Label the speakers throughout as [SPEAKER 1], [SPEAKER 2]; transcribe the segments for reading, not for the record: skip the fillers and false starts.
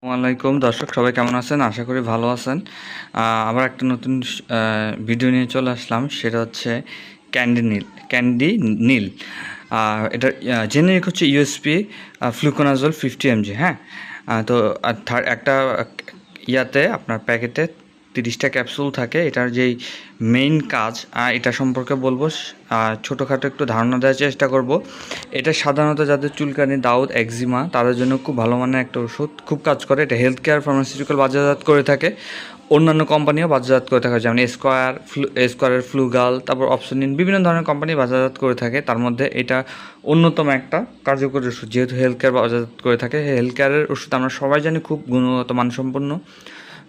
[SPEAKER 1] আসসালামাইকুম দর্শক, সবাই কেমন আছেন? আশা করি ভালো আছেন। আবার একটা নতুন ভিডিও নিয়ে চলে আসলাম। সেটা হচ্ছে ক্যান্ডি নীল। এটা জেনেরিক হচ্ছে ইউএসপি ফ্লুকোনাজল 50 mg। হ্যাঁ, তো একটা ইয়াতে আপনার প্যাকেটে 30টা ক্যাপসুল থাকে। এটার যেই মেইন কাজ এটা সম্পর্কে বলবো, ছোটোখাটো একটু ধারণা দেওয়ার চেষ্টা করব। এটা সাধারণত যাদের চুলকানি, দাউদ, একজিমা তাদের জন্য খুব ভালো মানের একটা ওষুধ, খুব কাজ করে। এটা হেলথ কেয়ার ফার্মাসিউটিক্যাল বাজারজাত করে থাকে, অন্যান্য কোম্পানিও বাজারজাত করে থাকে, যেমন স্কোয়ারের ফ্লুগাল, তারপর অপসনিন, বিভিন্ন ধরনের কোম্পানি বাজারজাত করে থাকে। তার মধ্যে এটা অন্যতম একটা কার্যকরী ওষুধ। যেহেতু হেলথ কেয়ার বাজারজাত করে থাকে, হেলথ কেয়ারের ওষুধ আমরা সবাই জানি খুব গুণগত মানসম্পন্ন।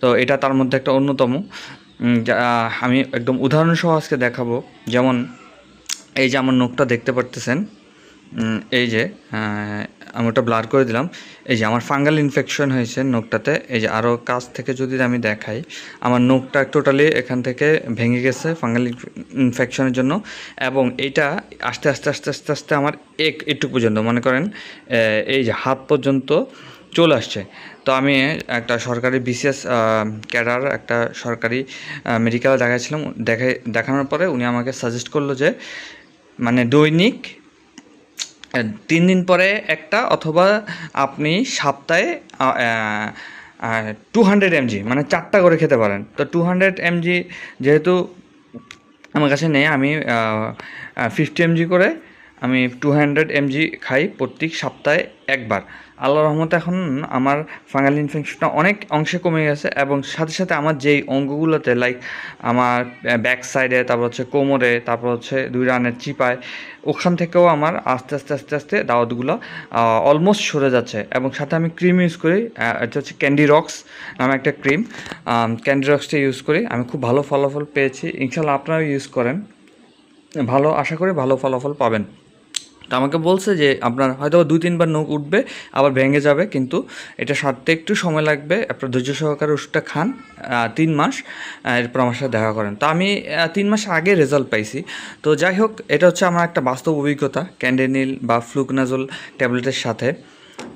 [SPEAKER 1] তো এটা তার মধ্যে একটা অন্যতম। আমি একদম উদাহরণসহ আজকে দেখাবো। যেমন এই যে আমার নখটা দেখতে পারতেছেন, এই যে আমি ওটা ব্লার করে দিলাম। এই যে আমার ফাঙ্গাল ইনফেকশন হয়েছে নখটাতে। এই যে আরও কাছ থেকে যদি আমি দেখাই, আমার নখটা টোটালি এখান থেকে ভেঙে গেছে ফাঙ্গাল ইনফেকশনের জন্য। এবং এইটা আস্তে আস্তে আস্তে আস্তে আস্তে আমার একটু পর্যন্ত, মনে করেন এই যে হাত পর্যন্ত চলে আসছে। তো আমি একটা সরকারি বিসিএস ক্যাডার একটা সরকারি মেডিকেলে দেখাচ্ছিলাম। দেখানোর পরে উনি আমাকে সাজেস্ট করলো যে মানে দৈনিক 3 দিন পরে একটা, অথবা আপনি সপ্তাহে 200 mg মানে 4টা করে খেতে পারেন। তো 200 mg যেহেতু আমার কাছে নেই, আমি 50 mg করে আমি 200 mg খাই প্রত্যেক সপ্তাহে একবার। আল্লাহর রহমতে এখন আমার ফাঙ্গাল ইনফেকশনটা অনেক অংশে কমে গেছে। এবং সাথে সাথে আমার যেই অঙ্গগুলোতে, লাইক আমার ব্যাক সাইডে, তারপর হচ্ছে কোমরে, তারপর হচ্ছে 2 রানের চিপায়, ওখান থেকেও আমার আস্তে আস্তে আস্তে আস্তে দাওয়াতগুলো অলমোস্ট সরে যাচ্ছে। এবং সাথে আমি ক্রিম ইউজ করি, এটা হচ্ছে ক্যান্ডি রক্স নামে একটা ক্রিম। ক্যান্ডি রক্সটা ইউজ করি, আমি খুব ভালো ফলাফল পেয়েছি। ইনশাল্লাহ আপনারাও ইউজ করেন, ভালো, আশা করি ভালো ফলাফল পাবেন। তো আমাকে বলছে যে আপনার হয়তো 2-3 বার নখ উঠবে, আবার ভেঙে যাবে, কিন্তু এটা সারতে একটু সময় লাগবে। আপনার ধৈর্য সহকারে ওষুধটা খান 3 মাস, এরপর আমার সাথে দেখা করেন। তো আমি 3 মাস আগে রেজাল্ট পাইছি। তো যাই হোক, এটা হচ্ছে আমার একটা বাস্তব অভিজ্ঞতা ক্যান্ডেনিল বা ফ্লুকনাজল ট্যাবলেটের সাথে।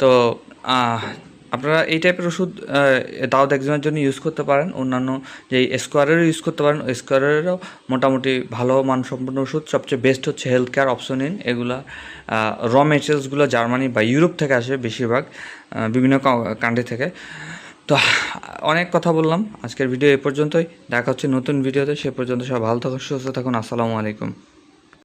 [SPEAKER 1] তো আপনারা এই টাইপের ওষুধ দাউদ একজনের জন্য ইউজ করতে পারেন। অন্যান্য যে স্কোয়ারেরও ইউজ করতে পারেন, স্কোয়ারেরও মোটামুটি ভালো মানসম্পন্ন ওষুধ। সবচেয়ে বেস্ট হচ্ছে হেলথ কেয়ার অপশনিন। এগুলা র মেটেরিয়ালসগুলো জার্মানি বা ইউরোপ থেকে আসে বেশিরভাগ, বিভিন্ন কান্ট্রি থেকে। তো অনেক কথা বললাম, আজকের ভিডিও এ পর্যন্তই। দেখা হচ্ছে নতুন ভিডিওতে। সে পর্যন্ত সবাই ভালো থাকুন, সুস্থ থাকুন। আসসালামু আলাইকুম।